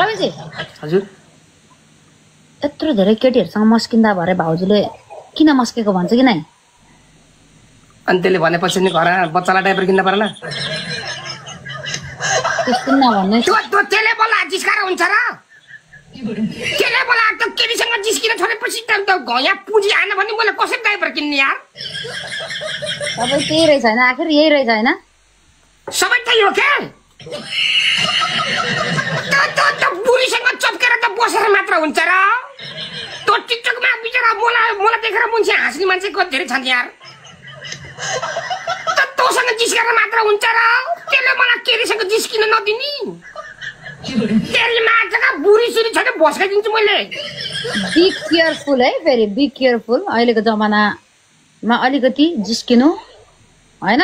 रविजी हजुर यत्रो धेरै केटीहरूसँग मस्किँदा भरे भाउजूले किन मस्केको भन्छ कि नै अनि त्यसले भनेपछि नि घर बच्चालाई डाइपर किन्न पर्ला त्यस्तो नभन्नु त्यसले बोला जिस्काएर हुन्छ र त्यसले बोला त केटीसँग जिस्किन छोडेपछि त यहाँ पुँजी आएन भने मैले कसरी डाइपर किन्ने यार तपाईँ त्यही रहेछ होइन आखिर यही रहेछ होइन सबै त्यही हो क्या त बुढीसँग चप्केर त बसेर मात्र हुन्छ र त्यो टिकटकमा बिचरा मलाई देखेर मान्छे हाँस्ने मान्छे कति धेरै छन् यार त तँसँग जिस्केर मात्र हुन्छ र त्यसले मलाई केटीसँग जिस्किन नदिने तेरी माछाका बुढी सुरी छोडेर बस्काइदिन्छु मैले बी केयरफुल है फेरि बी केयरफुल अहिलेको जमानामा अलिकति जिस्किनु होइन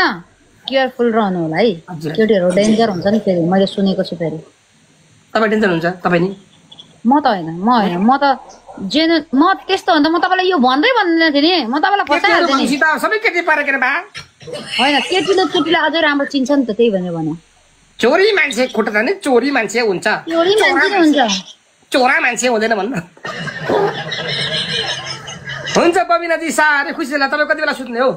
केयरफुल रहनु होला है केटीहरू डेन्जर हुन्छ नि फेरि मैले सुनेको छु फेरि तपाईँ टेन्सन हुन्छ तपाईँ नि म त होइन म त म त्यस्तो हो भने त म तपाईँलाई यो भन्दै भन्दैन थिएँ नि म तपाईँलाई फसाइहाल्थेँ नि सबै केटी पारेको बा होइन केटीले केटीलाई अझै राम्रो चिन्छ नि त त्यही भनेर भन्यो चोरी मान्छे खुट्टा जाने चोरी मान्छे हुन्छ चोरी मान्छे हुन्छ चोरा मान्छे हुँदैन भन्नु हुन्छ बबिनाजी साह्रै खुसी होला तपाईँ कति बेला सुत्ने हो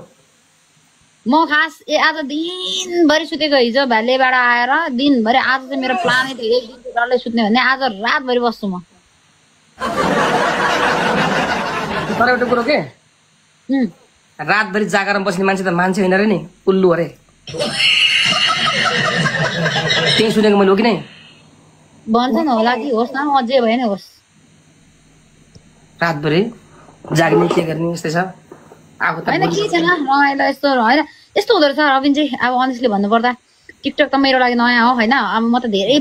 म खास आज दिनभरि सुतेको हिजो भ्यालेबाट आएर दिनभरि आज चाहिँ मेरो प्लानै थियो एक दिन डल्लै सुत्ने भने आज रातभरि बस्छु म तर एउटा कुरो के रातभरि जागेर बस्ने मान्छे त मान्छे होइन र नि उल्लु अरे त्यही सुनेको मैले हो कि नै भन्छन् होला कि होस् न अझै भयो नि होस् रातभरि जाग्ने के गर्ने यस्तै छ आफू त होइन के छैन रमाइलो यस्तो होइन यस्तो हुँदो रहेछ रविनजी अब अनेस्टली भन्नुपर्दा टिकटक त मेरो लागि नयाँ हो होइन अब म त धेरै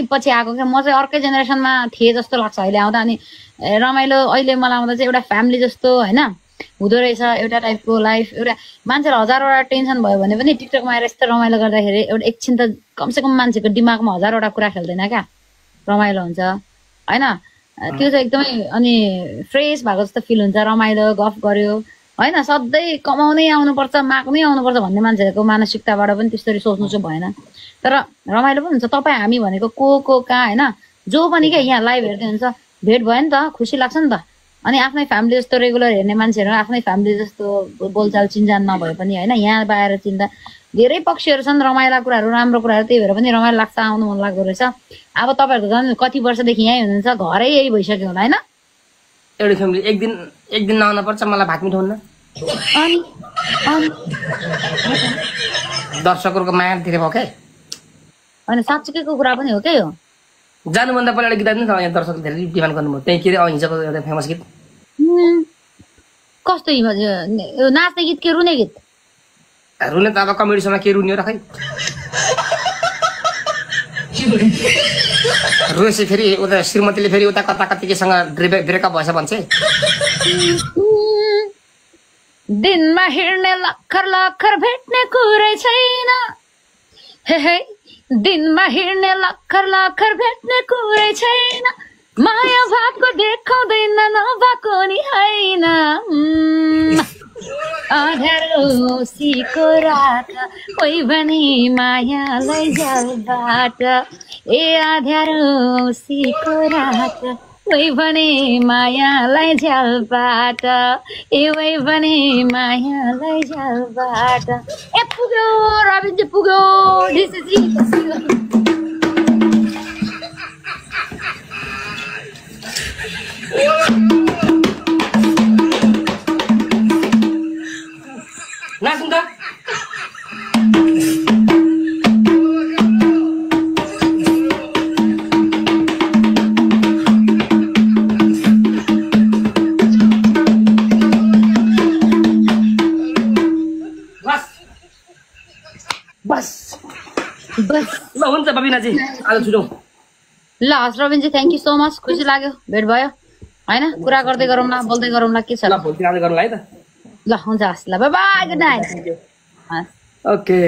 पछि आएको क्या म चाहिँ अर्कै जेनेरेसनमा थिएँ जस्तो लाग्छ अहिले आउँदा अनि रमाइलो अहिले मलाई आउँदा चाहिँ एउटा फ्यामिली जस्तो होइन हुँदो रहेछ एउटा टाइपको लाइफ एउटा मान्छेलाई हजारवटा टेन्सन भयो भने पनि टिकटकमा आएर यस्तो रमाइलो गर्दाखेरि एउटा एकछिन त कमसेकम मान्छेको दिमागमा हजारवटा कुरा खेल्दैन क्या रमाइलो हुन्छ होइन त्यो चाहिँ एकदमै अनि फ्रेस भएको जस्तो फिल हुन्छ रमाइलो गफ गर्यो होइन सधैँ कमाउनै आउनुपर्छ माग्नै आउनुपर्छ भन्ने मान्छेहरूको मानसिकताबाट पनि त्यसरी सोच्नु चाहिँ भएन तर रमाइलो पनि हुन्छ तपाईँ हामी भनेको को कहाँ होइन जो पनि क्या यहाँ लाइभ हेर्दै हुन्छ भेट भयो नि त खुसी लाग्छ नि त अनि आफ्नै फ्यामिली जस्तो रेगुलर हेर्ने मान्छेहरू आफ्नै फ्यामिली जस्तो बोलचाल चिन्जान नभए पनि होइन यहाँ बाहिर चिन्ता धेरै पक्षहरू छन् रमाइला कुराहरू राम्रो कुराहरू त्यही भएर पनि रमाइलो लाग्छ आउनु मन लाग्दो रहेछ अब तपाईँहरूको झन् कति वर्षदेखि यहीँ हुनुहुन्छ घरै यही भइसक्यो होला होइन एउटै फ्यामिली एक दिन नआउनु पर्छ मलाई भात मिठो हुन्न अनि दर्शकहरूको माया धेरै भयो क्या होइन साँच्चैको कुरा पनि हो क्या यो जानुभन्दा पहिला गीत गाइदिनु यहाँ दर्शक धेरै डिमान्ड गर्नुभयो त्यही के अरे हिजोको एउटा फेमस गीत कस्तो नाच्ने गीत के रुने गीत रुने त अब कमेडीसँग के रुन्यो र खै रुएपछि फेरि उता श्रीमतीले फेरि उता कता कतिसँग ब्रेकअप भएछ भन्छ दिनमा हिँड्ने लखर भेट्ने कुरै छैन हे दिनमा हिँड्ने लखर भेट्ने कुरै छैन माया भावको देखाउँदैन नभएको नि होइन अँध्यारोसीको रात कोही भने मायालाई जलबाट ए अँध्यारोसीको रात कोही भने मायालाई झ्यालबाट ए वै भने मायालाई झ्यालबाट ए पुग्यो रविनजी पुग्यो नाच्नु त बस ल हुन्छ बबिनाजी आज छुटौँ ल हस् रविनजी थ्याङ्क यू सो मच खुसी लाग्यो भेट भयो होइन कुरा गर्दै गरौँला बोल्दै गरौँला के छ ल भोलि आउँदै गरौँला है त ल हुन्छ हस् ल by by good night okay